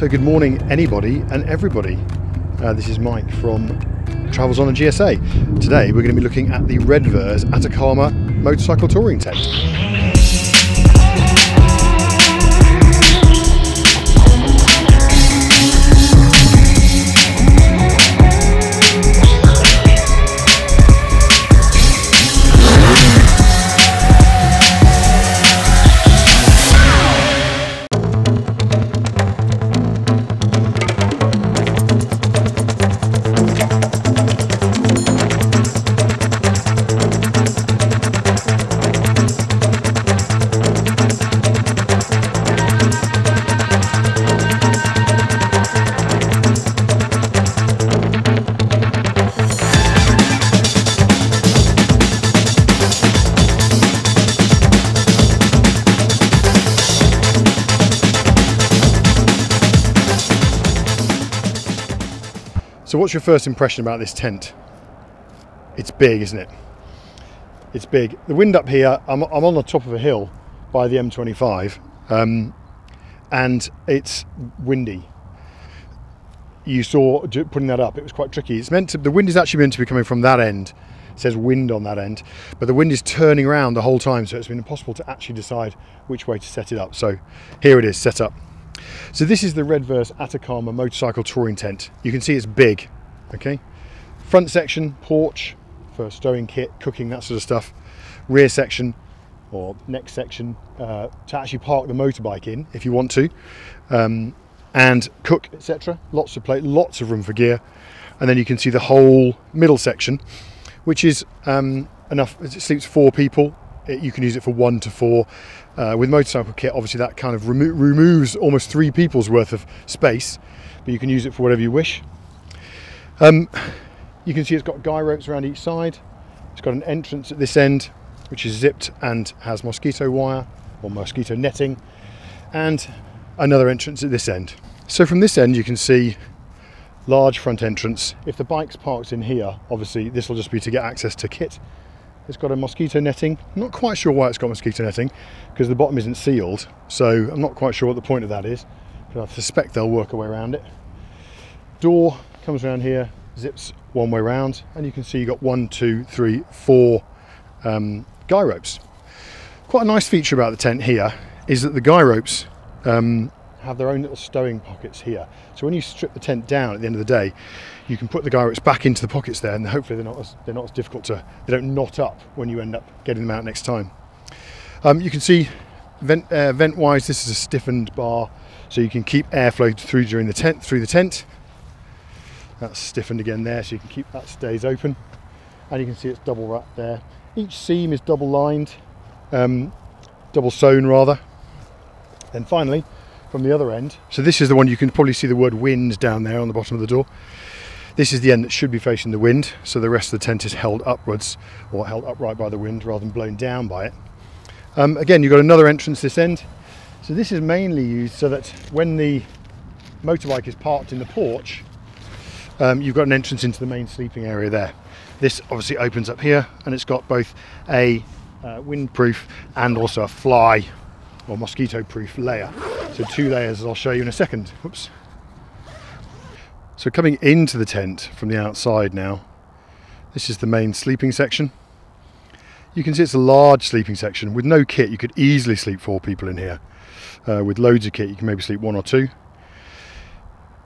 So good morning anybody and everybody. This is Mike from Travels on a GSA. Today we're going to be looking at the Redverz Atacama Motorcycle Touring Tent. So what's your first impression about this tent? It's big, isn't it? It's big. The wind up here, I'm on the top of a hill by the M25 and it's windy. You saw putting that up, it was quite tricky. The wind is actually meant to be coming from that end. It says wind on that end, but the wind is turning around the whole time, so it's been impossible to actually decide which way to set it up. So here it is, set up. So this is the Redverz Atacama Motorcycle Touring Tent. You can see it's big, okay? Front section, porch for stowing kit, cooking, that sort of stuff. Rear section or next section to actually park the motorbike in if you want to, and cook, etc. Lots of plate, lots of room for gear. And then you can see the whole middle section, which is enough. It sleeps 4 people. You can use it for 1 to 4. With motorcycle kit, obviously that kind of removes almost 3 people's worth of space, but you can use it for whatever you wish. You can see it's got guy ropes around each side. It's got an entrance at this end, which is zipped and has mosquito wire or mosquito netting, and another entrance at this end. So from this end you can see large front entrance. If the bike's parked in here, obviously this will just be to get access to kit. It's got a mosquito netting. I'm not quite sure why it's got mosquito netting, because the bottom isn't sealed, so I'm not quite sure what the point of that is, but I suspect they'll work a way around it. Door comes around here, zips one way round, and you can see you've got 1, 2, 3, 4 guy ropes. Quite a nice feature about the tent here is that the guy ropes have their own little stowing pockets here. So when you strip the tent down at the end of the day, you can put the guy ropes back into the pockets there, and hopefully they're not as difficult to, they don't knot up when you end up getting them out next time. You can see vent wise, this is a stiffened bar, so you can keep airflow through the tent. That's stiffened again there, so you can keep that stays open, and you can see it's double wrapped there. Each seam is double lined, double sewn rather. Then finally, from the other end, so this is the one you can probably see the word wind down there on the bottom of the door. This is the end that should be facing the wind, so the rest of the tent is held upwards or held upright by the wind rather than blown down by it. Again, you've got another entrance this end. So this is mainly used so that when the motorbike is parked in the porch, you've got an entrance into the main sleeping area there. This obviously opens up here, and it's got both a windproof and also a fly or mosquito proof layer. So 2 layers, as I'll show you in a second. Whoops. So coming into the tent from the outside now, this is the main sleeping section. You can see it's a large sleeping section. With no kit, you could easily sleep 4 people in here. With loads of kit, you can maybe sleep 1 or 2.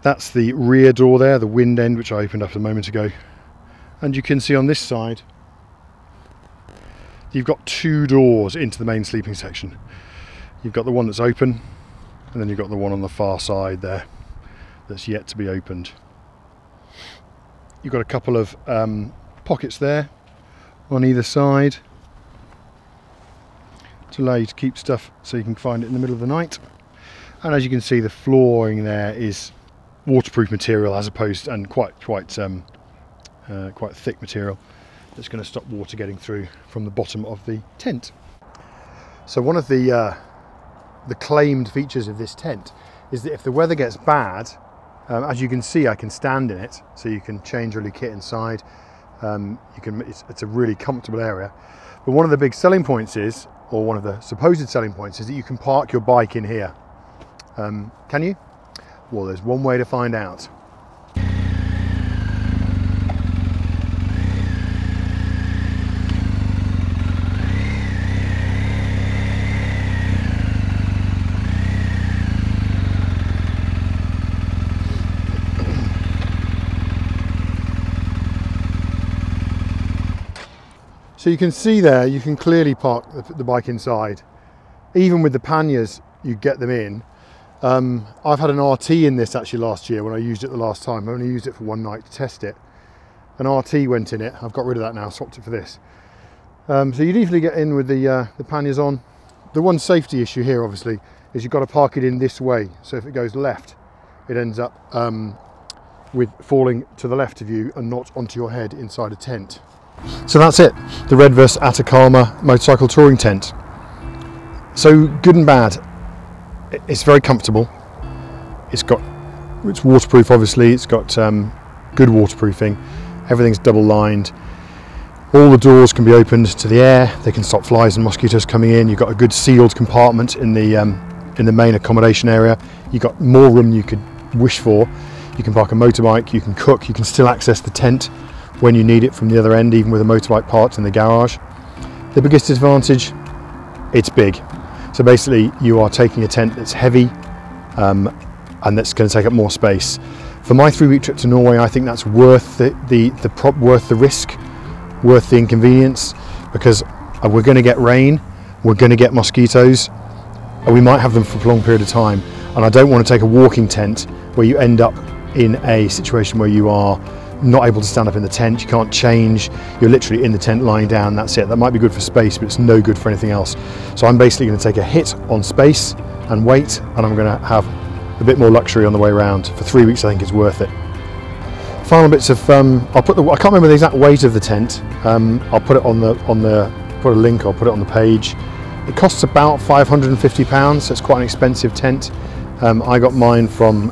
That's the rear door there, the wind end, which I opened up a moment ago. And you can see on this side, you've got 2 doors into the main sleeping section. You've got the one that's open, and then you've got the one on the far side there that's yet to be opened. You've got a couple of pockets there on either side to allow you to keep stuff so you can find it in the middle of the night. And as you can see, the flooring there is waterproof material as opposed, and quite thick material that's going to stop water getting through from the bottom of the tent. So one of the claimed features of this tent is that if the weather gets bad, as you can see, I can stand in it, so you can change all your kit inside. It's a really comfortable area. But one of the big selling points is, or one of the supposed selling points is, that you can park your bike in here. Can you? Well, there's one way to find out. So you can see there, you can clearly park the bike inside. Even with the panniers, you get them in. I've had an RT in this actually last year when I used it the last time. I only used it for one night to test it. An RT went in it. I've got rid of that now, swapped it for this. So you'd easily get in with the panniers on. The one safety issue here obviously is you've got to park it in this way. So if it goes left, it ends up with falling to the left of you and not onto your head inside a tent. So that's it, the Redverz Atacama motorcycle touring tent. So good and bad. It's very comfortable. It's waterproof obviously, it's got good waterproofing. Everything's double lined. All the doors can be opened to the air, they can stop flies and mosquitoes coming in. You've got a good sealed compartment in the main accommodation area. You've got more room than you could wish for. You can park a motorbike, you can cook, you can still access the tent when you need it from the other end, even with a motorbike parked in the garage. The biggest advantage, it's big. So basically you are taking a tent that's heavy and that's going to take up more space. For my 3-week trip to Norway, I think that's worth worth the risk, worth the inconvenience, because we're going to get rain, we're going to get mosquitoes, and we might have them for a long period of time. And I don't want to take a walking tent where you end up in a situation where you are not able to stand up in the tent, you can't change, you're literally in the tent lying down, that's it. That might be good for space, but it's no good for anything else. So I'm basically going to take a hit on space and weight, and I'm going to have a bit more luxury on the way around. For 3 weeks I think it's worth it. Final bits of, I can't remember the exact weight of the tent. I'll put it put a link, I'll put it on the page. It costs about £550, so it's quite an expensive tent. I got mine from,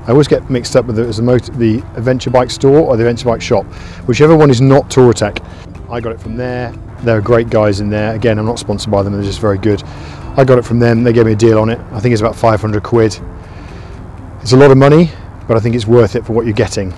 I always get mixed up with the Adventure Bike store or the Adventure Bike shop, whichever one is not Touratech. I got it from there. There are great guys in there. Again, I'm not sponsored by them, they're just very good. I got it from them, they gave me a deal on it. I think it's about 500 quid. It's a lot of money, but I think it's worth it for what you're getting.